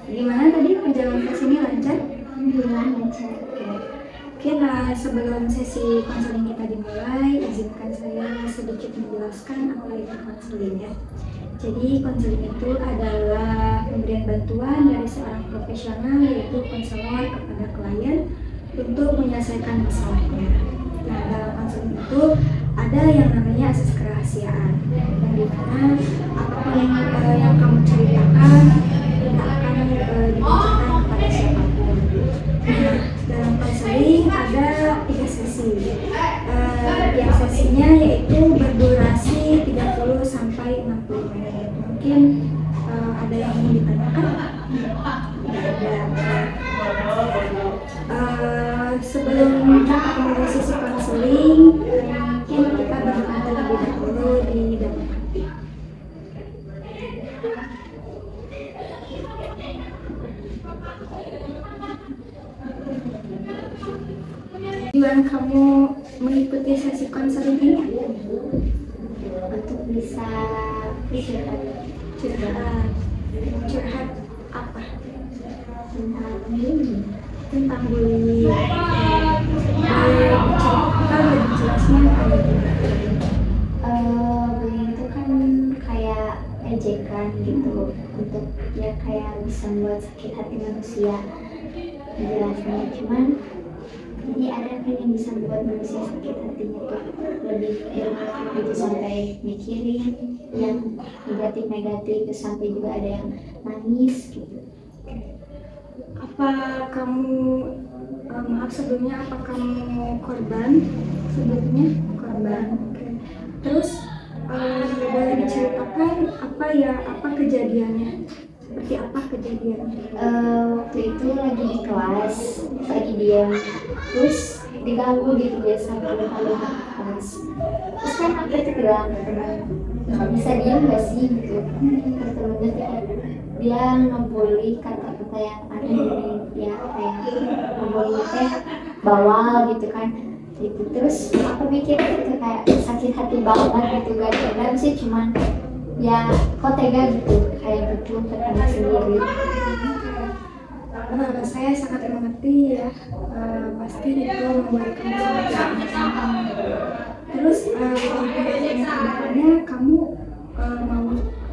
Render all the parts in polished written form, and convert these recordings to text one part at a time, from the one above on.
Gimana tadi perjalanan ke sini lancar? Alhamdulillah lancar. Oke, nah sebelum sesi konseling kita dimulai, izinkan saya sedikit menjelaskan apa itu konseling ya. Jadi konseling itu adalah pemberian bantuan dari seorang profesional yaitu konselor kepada klien untuk menyelesaikan masalahnya. Nah, dalam konseling itu ada yang namanya asas kerahasiaan, yang dimana apapun yang kamu ceritakan tidak akan dibicarakan kepada siapapun. Nah, dalam konseling ada 3 sesi. Tiap sesinya yaitu berdurasi 30 sampai 60 menit. Mungkin ada yang ingin ditanyakan? Tidak ada. Sebelum kita mulai sesi konseling, mungkin kita berdoa terlebih dahulu di dalam hati. Tujuan kamu mengikuti sesi konseling ini Untuk bisa curhat apa? tentang ini. Tentang bullying. Cerita lebih jelasnya apa? Bullying itu kan kayak ejekan gitu, untuk ya kayak bisa membuat sakit hati manusia. Jelasnya cuman ini ada kan yang bisa membuat manusia sakit hatinya tuh lebih gitu, sampai mikirin yang negatif sampai juga ada yang nangis gitu. Apa kamu maaf sebelumnya, apa kamu korban sebelumnya? Korban. Oke. Terus boleh diceritakan apa kejadiannya? Seperti apa kejadiannya? Waktu itu lagi di kelas, lagi diam, terus diganggu gitu biasa kalau kelas. Terus kan aku itu bilang, bisa diam gak sih gitu. Kata temennya kayak dia ngebully kata-kata yang aneh dari ya kayak ngebully teh bawal gitu kan. Gitu. Terus aku mikir itu kayak sakit hati banget gitu, gak ada sih, cuman ya kok tega gitu kayak gitu ketemu sendiri. Saya sangat mengerti ya, pasti itu membuat kamu sangat tertekan. Terus kedepannya kamu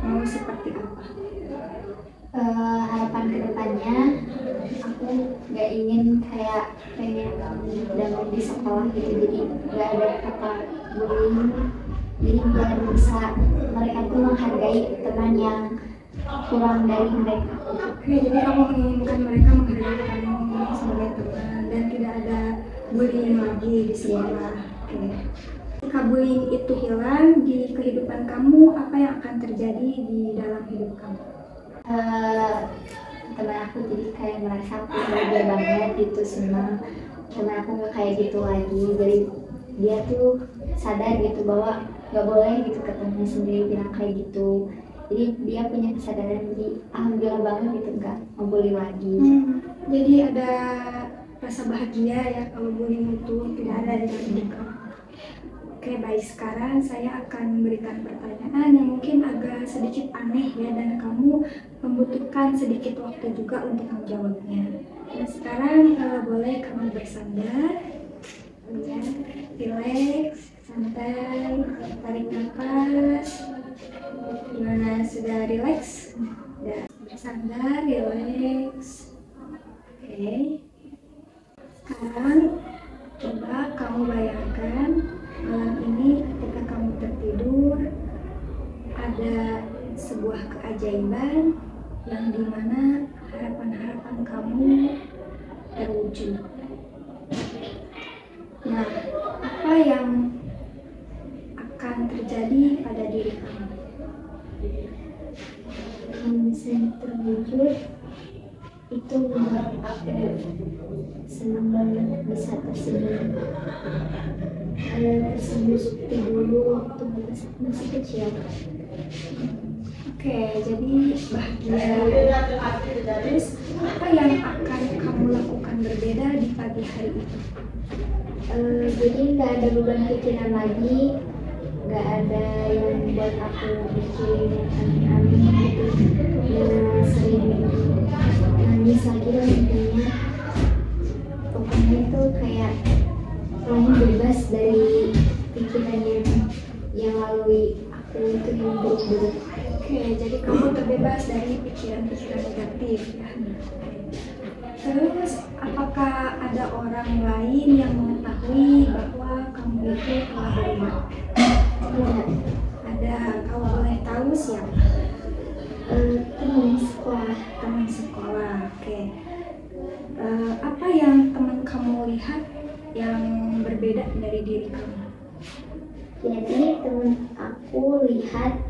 mau seperti apa? Harapan kedepannya aku nggak ingin kayak pengen damai di sekolah gitu, jadi nggak ada kata bullying, jadi biar bisa mereka tuh menghargai teman yang kurang dari mereka. Oke, jadi kamu menginginkan mereka menghargai kamu sebagai teman dan tidak ada bullying lagi di sekolah. Oke. Jika bullying itu hilang di kehidupan kamu, apa yang akan terjadi di dalam hidup kamu? Teman aku jadi kayak merasa aku bahagia banget gitu, senang teman aku nggak kayak gitu lagi, jadi dia tuh sadar gitu bahwa nggak boleh gitu ke temannya sendiri bilang kayak gitu. Jadi dia punya kesadaran, jadi alhamdulillah banget gitu, nggak ngebully lagi. Jadi ada rasa bahagia ya kalau bullying itu tidak ada di dalam hidup kamu. Oke, baik, sekarang saya akan memberikan pertanyaan yang mungkin agak sedikit aneh ya, dan kamu membutuhkan sedikit waktu juga untuk menjawabnya. Nah, sekarang boleh kamu bersandar, ya, relax, santai, tarik nafas. Gimana, sudah relax? Sudah bersandar, relax. Oke. Sekarang coba kamu bayangkan malam ini ketika kamu tertidur ada sebuah keajaiban yang dimana harapan-harapan kamu terwujud. Nah, apa yang akan terjadi pada diri kamu? Yang bisa terwujud itu membuat aku senang banget, bisa tersenyum. Tersenyum seperti dulu waktu masih kecil. Oke, jadi bahagia. Terus apa yang akan kamu lakukan berbeda di pagi hari itu? Jadi nggak ada beban pikiran lagi, nggak ada yang buat aku mikirin aneh-aneh gitu, dan sering dari pikiran-pikiran negatif ya. Terus, apakah ada orang lain yang mengetahui bahwa kamu itu telah berubah? Tidak. Ada. Kalau boleh tahu siapa? Teman sekolah. Teman sekolah. Oke. Apa yang teman kamu lihat yang berbeda dari diri kamu? Jadi teman aku lihat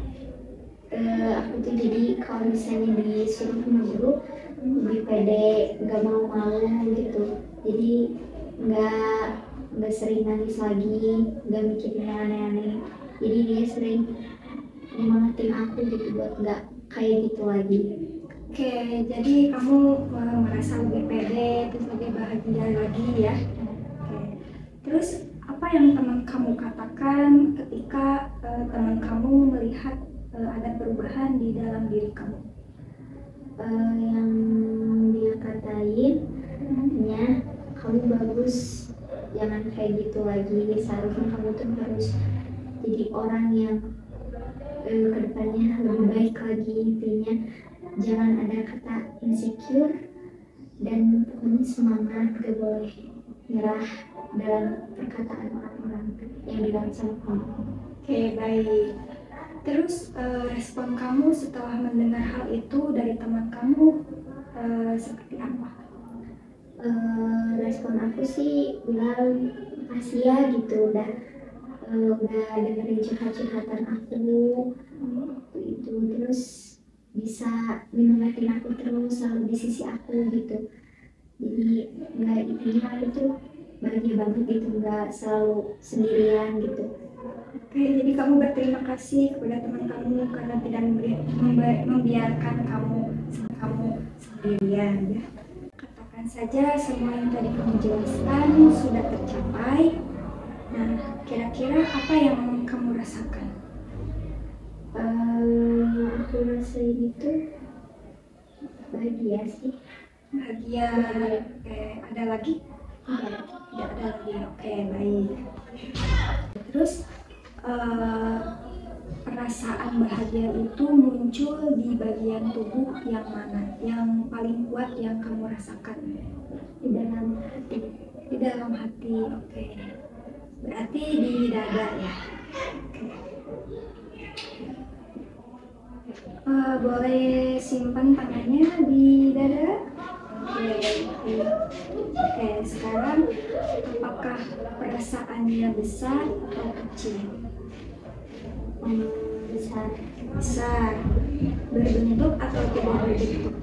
aku tuh jadi kalau misalnya disuruh sama guru lebih pede, nggak mau malu gitu. Jadi nggak sering nangis lagi, nggak mikirin yang aneh-aneh. Jadi dia sering nyemangatin aku gitu buat nggak kayak gitu lagi. Oke, jadi kamu merasa lebih pede, terus lebih bahagia lagi ya. Oke. Terus apa yang teman kamu katakan ketika teman kamu melihat ada perubahan di dalam diri kamu? Yang dia katain, ya kamu bagus, jangan kayak gitu lagi. Seharusnya kamu tuh harus jadi orang yang kedepannya lebih baik lagi. Intinya jangan ada kata insecure dan pokoknya semangat, gak boleh nyerah dalam perkataan orang-orang yang bilang sama kamu. Oke, baik. Terus respon kamu setelah mendengar hal itu dari teman kamu seperti apa? Respon aku sih bilang makasih ya gitu, udah dengerin curhat-curhatan aku waktu itu, terus bisa nyemangatin aku terus, selalu di sisi aku gitu. Jadi nggak, intinya aku tuh bahagia banget gitu, nggak selalu sendirian gitu. Oke, jadi kamu berterima kasih kepada teman kamu karena tidak membiarkan kamu sendirian ya. Katakan saja semua yang tadi kamu jelaskan sudah tercapai. Nah, kira-kira apa yang kamu rasakan? Aku rasain itu bahagia sih. Bahagia. Oke, ada lagi? Tidak ada lagi. Oke, baik. Terus perasaan bahagia itu muncul di bagian tubuh yang mana? Yang paling kuat yang kamu rasakan? Di dalam hati. Di dalam hati. Oke. Berarti di dada ya. Boleh simpan tangannya di dada. Oke, sekarang apakah perasaannya besar atau kecil? Besar. Besar. Berbentuk atau tidak berbentuk?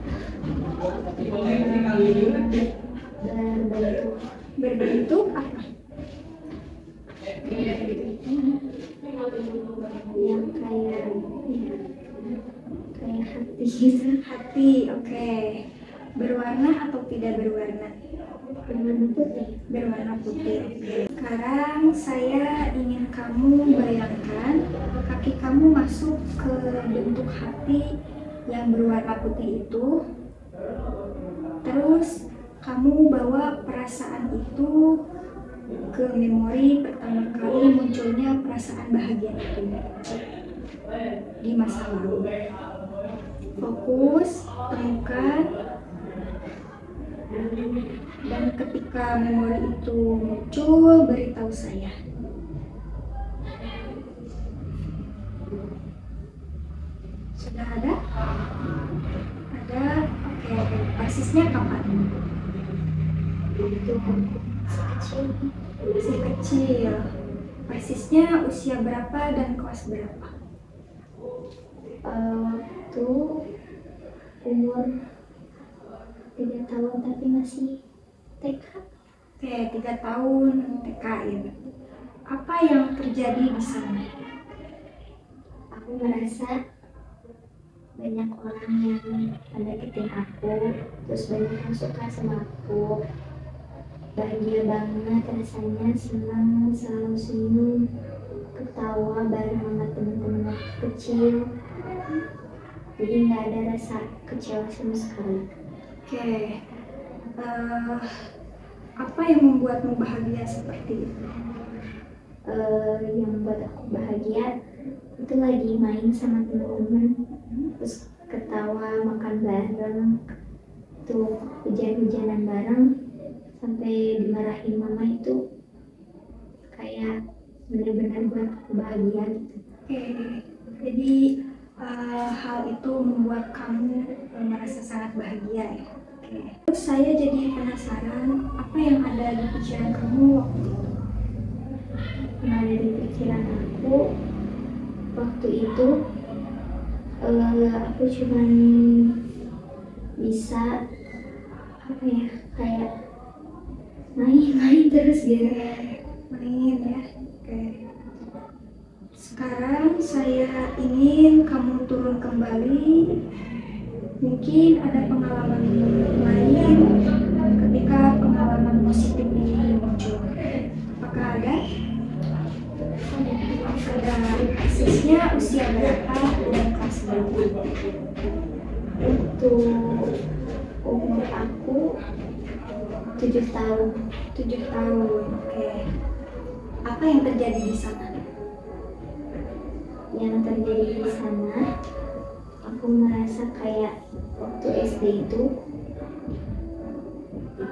Berbentuk. Berbentuk apa? Yang kayak hati gitu. Hati, oke. Berwarna atau tidak berwarna? Berwarna putih. Berwarna putih. Sekarang saya ingin kamu bayangkan kaki kamu masuk ke bentuk hati yang berwarna putih itu. Terus kamu bawa perasaan itu ke memori pertama kali munculnya perasaan bahagia itu di masa lalu. Fokus, temukan, dan ketika memori itu muncul, beritahu saya. Sudah ada? Ada? Oke, persisnya kapan? Itu kecil. Masih kecil. Persisnya usia berapa dan kelas berapa? Waktu umur 3 tahun tapi masih TK. Oke, 3 tahun TK ya. Apa yang terjadi di sana? Aku merasa banyak orang yang pada deketin aku, terus banyak yang suka sama aku. Bahagia banget rasanya, senang, selalu senyum, ketawa bareng sama teman-teman waktu kecil. Jadi nggak ada rasa kecewa sama sekali. Oke, apa yang membuatmu bahagia seperti itu? Yang membuat aku bahagia itu lagi main sama teman-teman, terus ketawa, makan bareng, tuh hujan-hujanan bareng, sampai dimarahin mama itu kayak benar-benar buat aku bahagia gitu. Oke, jadi hal itu membuat kamu merasa sangat bahagia ya. Oke. Terus saya jadi penasaran apa yang ada di pikiran kamu waktu itu. Yang ada di pikiran aku waktu itu, aku cuman bisa apa ya, kayak main terus gitu. Main ya. Oke. Sekarang saya ingin kamu turun kembali. Mungkin ada pengalaman lain ketika pengalaman positif ini muncul. Apakah ada? Ada. Persisnya usia berapa dan kelas berapa? Untuk umur aku 7 tahun. 7 tahun. Oke. Apa yang terjadi di sana? Yang terjadi di sana, aku merasa kayak waktu SD itu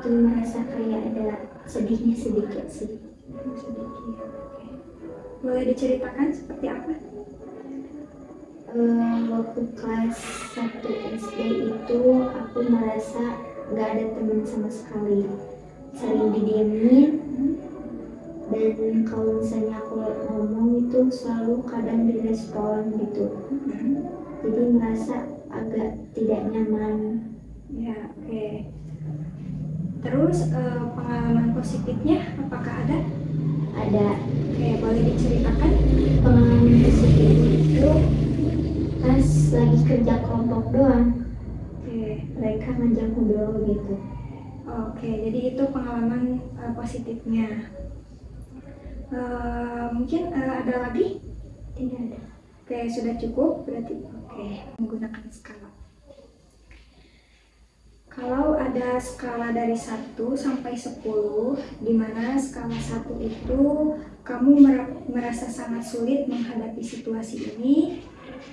merasa kayak ada sedihnya sedikit sih. Sedikit. Oke. Boleh diceritakan seperti apa? Waktu kelas 1 SD itu aku merasa gak ada teman sama sekali, sering didiemin, dan kalau misalnya aku ngomong itu selalu kadang direspon gitu. Jadi merasa agak tidak nyaman. Ya, oke. Terus pengalaman positifnya apakah ada? Ada. Oke, boleh diceritakan? Pengalaman positif itu pas lagi kerja kelompok doang, Oke. mereka ngajak ngobrol gitu. Oke, jadi itu pengalaman positifnya. Mungkin ada lagi? Tidak ada. Oke, sudah cukup berarti. Oke, menggunakan skala. Kalau ada skala dari 1 sampai 10, di mana skala 1 itu kamu merasa sangat sulit menghadapi situasi ini,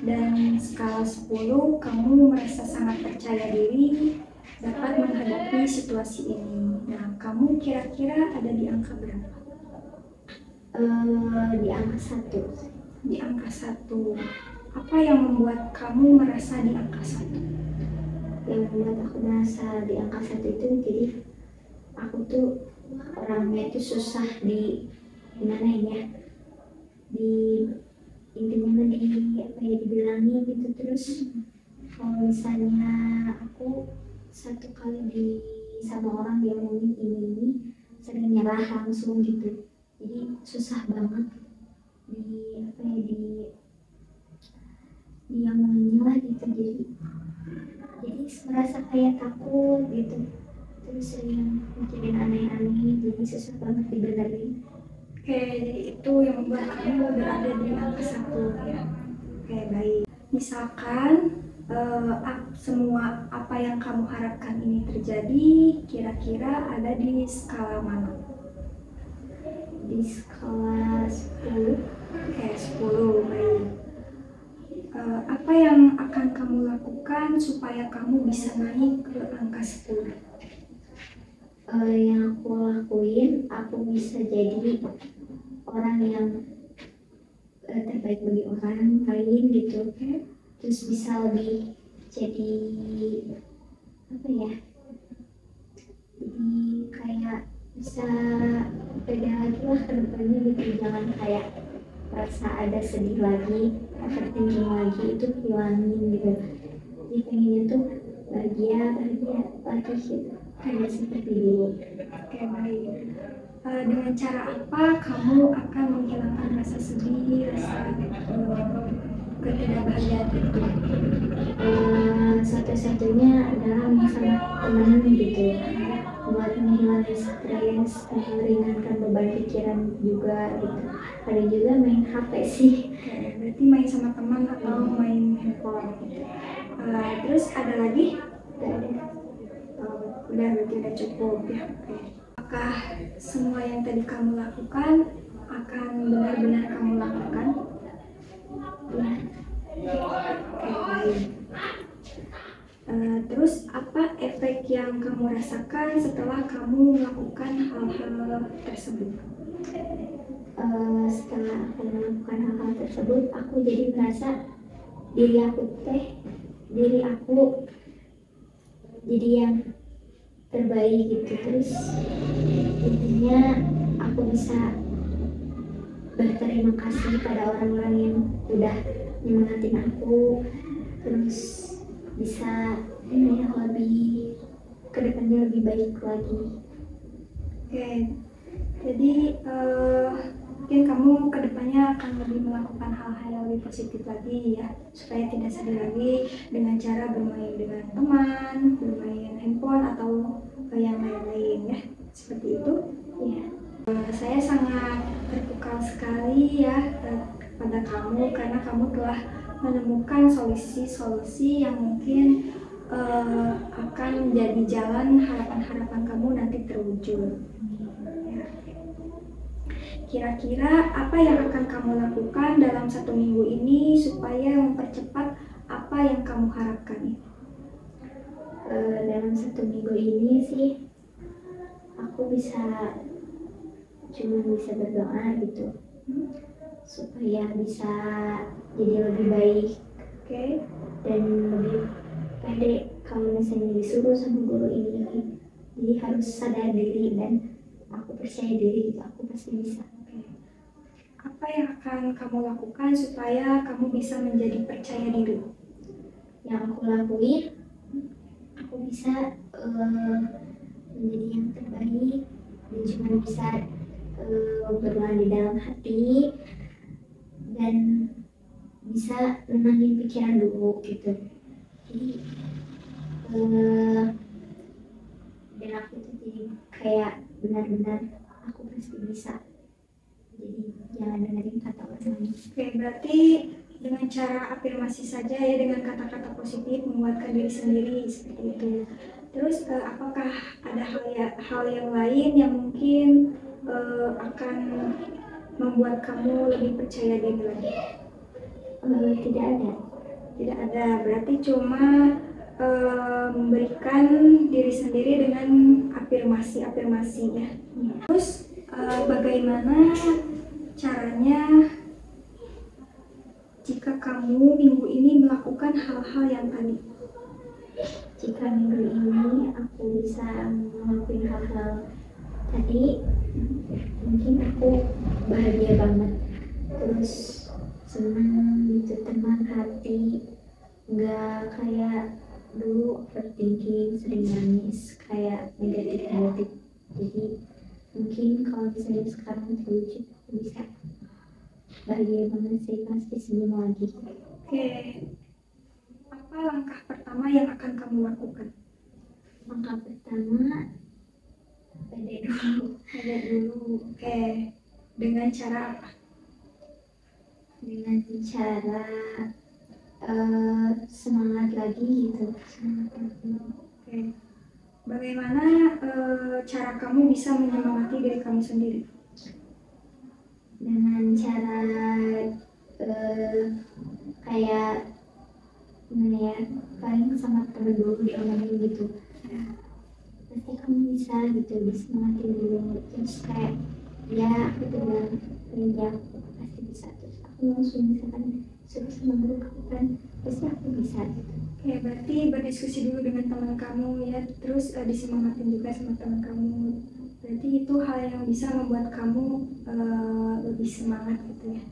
dan skala 10 kamu merasa sangat percaya diri dapat menghadapi situasi ini. Nah, kamu kira-kira ada di angka berapa? Di angka 1. Di angka 1. Apa yang membuat kamu merasa di angka 1? Yang membuat aku merasa di angka 1 itu, jadi aku tuh orangnya itu susah di gimana ya, di intinya di apa ya, dibilangin gitu. Terus kalau misalnya aku satu kali sama orang diomongin ini sering nyerah langsung gitu. Jadi susah banget di apa ya, diomongin lah gitu. Jadi merasa kayak takut gitu, terus sering mikirin aneh-aneh, jadi susah banget dibenerin. Oke, jadi itu yang membuat kamu berada di angka 1 ya. Oke, baik. Misalkan semua apa yang kamu harapkan ini terjadi, kira-kira ada di skala mana? Di skala 10. Oke, 10, baik. Apa yang akan kamu lakukan supaya kamu bisa naik ke angka 10? Yang aku lakuin, aku bisa jadi orang yang terbaik bagi orang lain gitu. Terus bisa lebih jadi apa ya, jadi kayak bisa beda lagi lah ke depannya gitu. Jangan kayak rasa ada sedih lagi, overthinking lagi, itu hilangin gitu. Jadi pengennya tuh bahagia lagi gitu, kayak seperti dulu. Oke, baik. Dengan cara apa kamu akan menghilangkan rasa sedih, rasa ketidakbahagiaan itu? Satu-satunya adalah sama temen gitu, buat menghilangkan stres, meringankan beban pikiran juga gitu. Ada juga main HP sih. Oke, berarti main sama teman atau main handphone. Terus ada lagi? Gak ada. Udah, berarti udah cukup ya. Oke. Apakah semua yang tadi kamu lakukan akan benar-benar kamu lakukan? Ya. Oke, baik. Terus apa efek yang kamu rasakan setelah kamu melakukan hal-hal tersebut? Setelah aku melakukan hal-hal tersebut, aku jadi merasa diri aku jadi yang terbaik gitu. Terus intinya aku bisa berterima kasih pada orang-orang yang udah nyemangatin aku, terus bisa lebih kedepannya lebih baik lagi. Oke, jadi mungkin kamu kedepannya akan lebih melakukan hal-hal yang lebih positif lagi ya, supaya tidak sedih lagi dengan cara bermain dengan teman, bermain handphone atau yang lain-lain ya, seperti itu Ya. Saya sangat terpukau sekali ya kepada kamu karena kamu telah menemukan solusi-solusi yang mungkin akan menjadi jalan harapan-harapan kamu nanti terwujud. Ya. Kira-kira apa yang akan kamu lakukan dalam 1 minggu ini supaya mempercepat apa yang kamu harapkan? Dalam 1 minggu ini sih aku cuma bisa berdoa gitu supaya bisa jadi lebih baik. Oke. Dan lebih pede kalau misalnya disuruh sama guru ini, jadi harus sadar diri dan aku percaya diri gitu, aku pasti bisa. Apa yang akan kamu lakukan supaya kamu bisa menjadi percaya diri? Yang aku lakuin, aku bisa menjadi yang terbaik dan cuma bisa berdoa di dalam hati dan bisa nenangin pikiran dulu gitu. Jadi dan aku tuh jadi kayak benar-benar aku pasti bisa. Jadi jangan dengerin kata orang lain. Oke, berarti dengan cara afirmasi saja ya, dengan kata-kata positif menguatkan diri sendiri seperti itu. Terus apakah ada hal yang lain yang mungkin akan membuat kamu lebih percaya diri lagi? Tidak ada. Tidak ada, berarti cuma memberikan diri sendiri dengan afirmasi ya. Terus bagaimana caranya jika kamu minggu ini melakukan hal-hal yang tadi? Jika minggu ini aku bisa melakukan hal-hal tadi, mungkin aku bahagia banget, terus senang gitu, tenang hati, nggak kayak dulu overthinking, sering nangis kayak negatif. Jadi mungkin kalau misalnya sekarang terwujud, aku bisa bahagia banget sih, pasti senyum lagi. Oke, apa langkah pertama yang akan kamu lakukan? Langkah pertama, pede dulu. Oke, dengan cara apa? Dengan cara semangat lagi gitu. Oke, bagaimana cara kamu bisa menyemangati diri kamu sendiri? Dengan cara kayak gimana ya, paling sama temen dulu diomongin gitu, pasti kamu bisa gitu, disemangatin dulu, terus kayak ya aku bilang ya aku pasti bisa, terus aku langsung misalkan suruh sama guru kamu kan pasti aku bisa gitu. Oke, berarti berdiskusi dulu dengan teman kamu ya, terus disemangatin juga sama teman kamu. Berarti itu hal yang bisa membuat kamu lebih semangat gitu ya.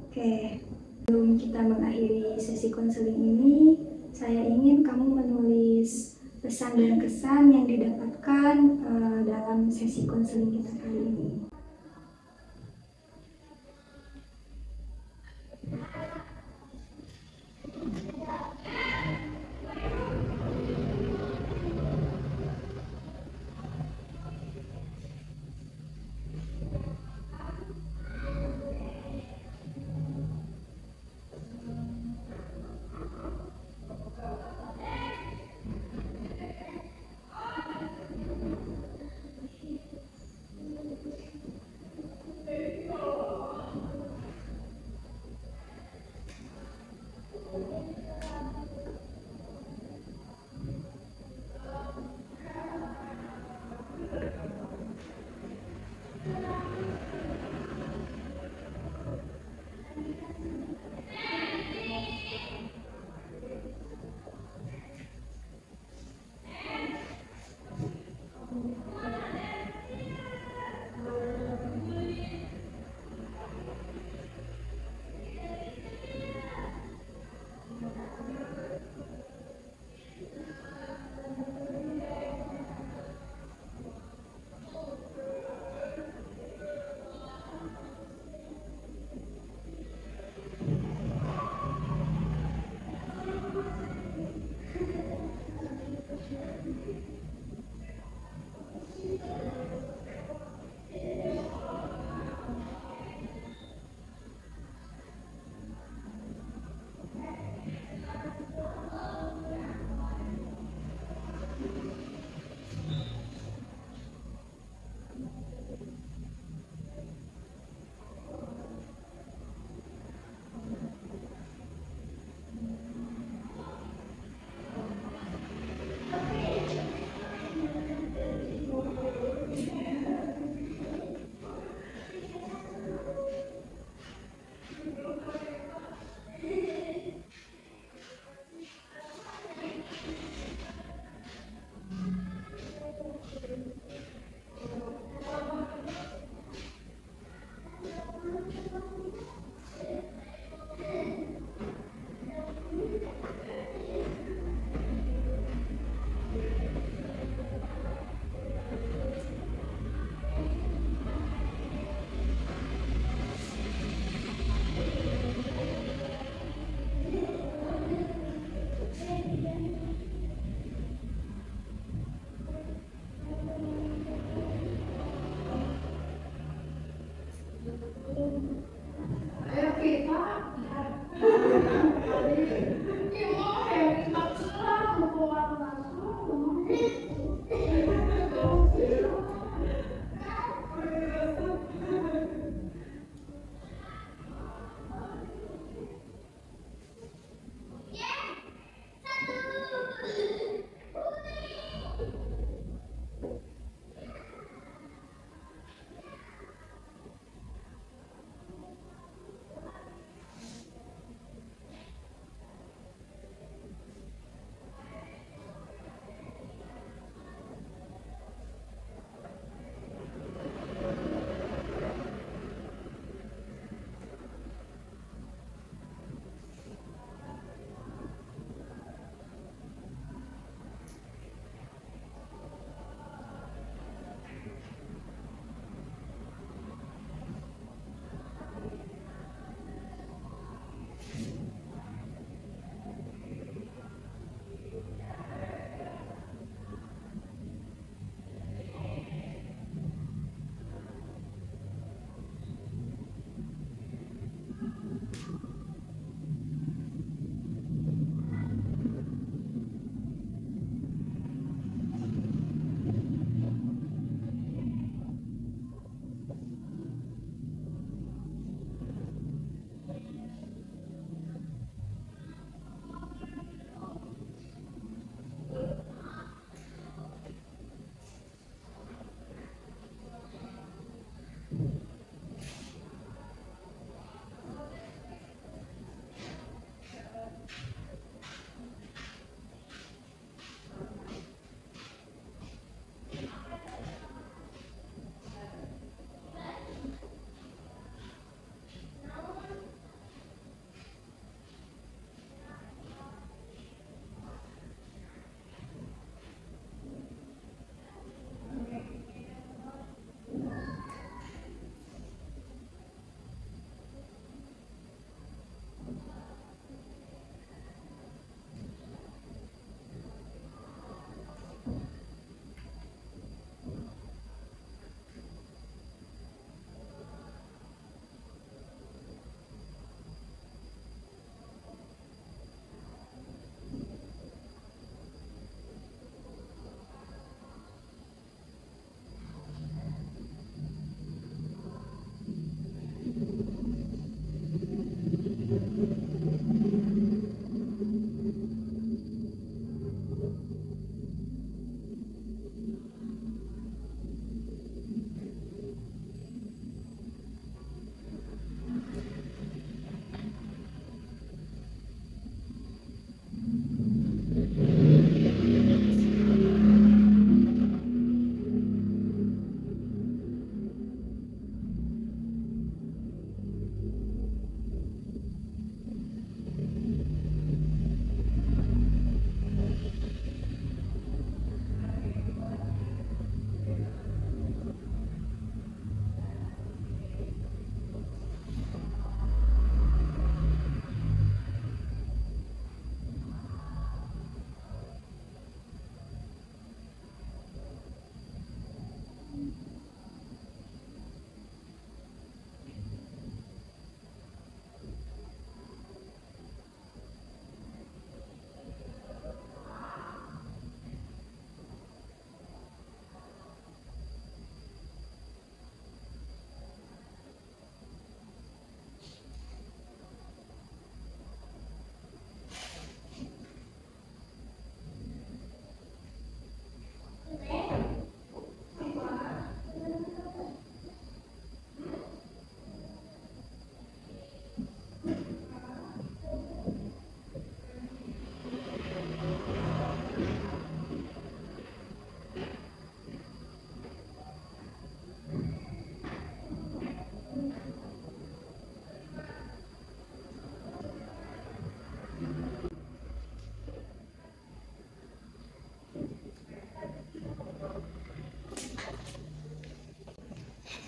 Oke, sebelum kita mengakhiri sesi konseling ini, saya ingin kamu menulis pesan dan kesan yang didapatkan dalam sesi konseling kita kali ini.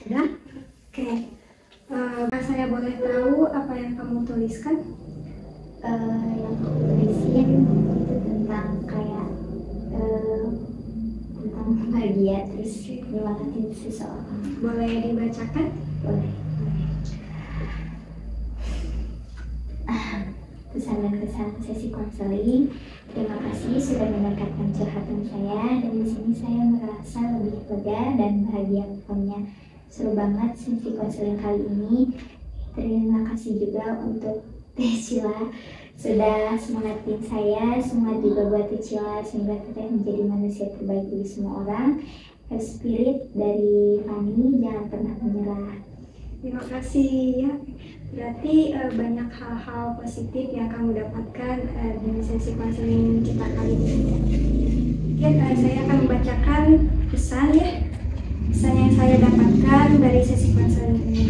Sudah? Oke. Saya boleh tahu apa yang kamu tuliskan? Yang aku tulisin itu tentang kayak tentang bahagia, terus nyemangatin seseorang. Boleh dibacakan? Boleh. Pesan dan kesan sesi konseling Terima kasih sudah mendengarkan curhatan saya, dan di sini saya merasa lebih lega dan bahagia. Pokoknya seru banget sesi konseling kali ini. Terima kasih juga untuk Teh Cila sudah semangatin saya. Semangat juga buat Teh Cila sehingga teteh menjadi manusia terbaik bagi semua orang. Spirit dari Fani, jangan pernah menyerah. Terima kasih ya. Berarti banyak hal-hal positif yang kamu dapatkan di sesi konseling kita kali ini. Mungkin saya akan membacakan pesan ya. Pesan yang saya dapatkan dari sesi konseling ini.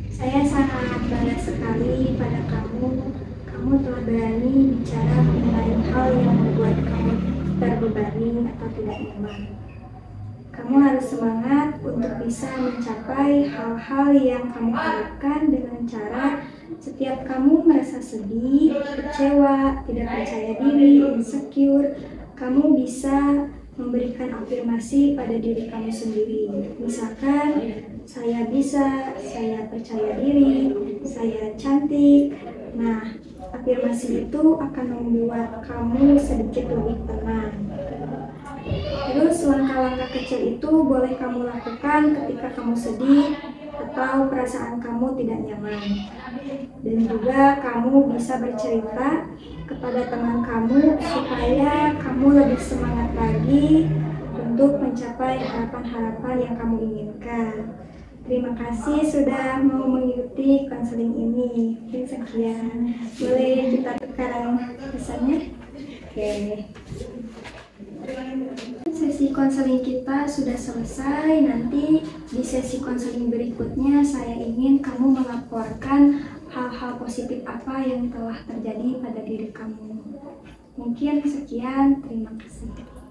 Saya sangat bangga sekali pada kamu. Kamu telah berani bicara mengenai hal yang membuat kamu terbebani atau tidak nyaman. Kamu harus semangat untuk bisa mencapai hal-hal yang kamu harapkan dengan cara setiap kamu merasa sedih, kecewa, tidak percaya diri, insecure, kamu bisa memberikan afirmasi pada diri kamu sendiri. Misalkan, saya bisa, saya percaya diri, saya cantik. Nah, afirmasi itu akan membuat kamu sedikit lebih tenang. Terus langkah-langkah kecil itu boleh kamu lakukan ketika kamu sedih atau perasaan kamu tidak nyaman. Dan juga kamu bisa bercerita kepada teman kamu supaya kamu lebih semangat lagi untuk mencapai harapan-harapan yang kamu inginkan. Terima kasih sudah mau mengikuti konseling ini. Mungkin sekian. Boleh kita tukar pesannya? Oke. Sesi konseling kita sudah selesai. Nanti di sesi konseling berikutnya saya ingin kamu melaporkan hal-hal positif apa yang telah terjadi pada diri kamu. Mungkin sekian. Terima kasih.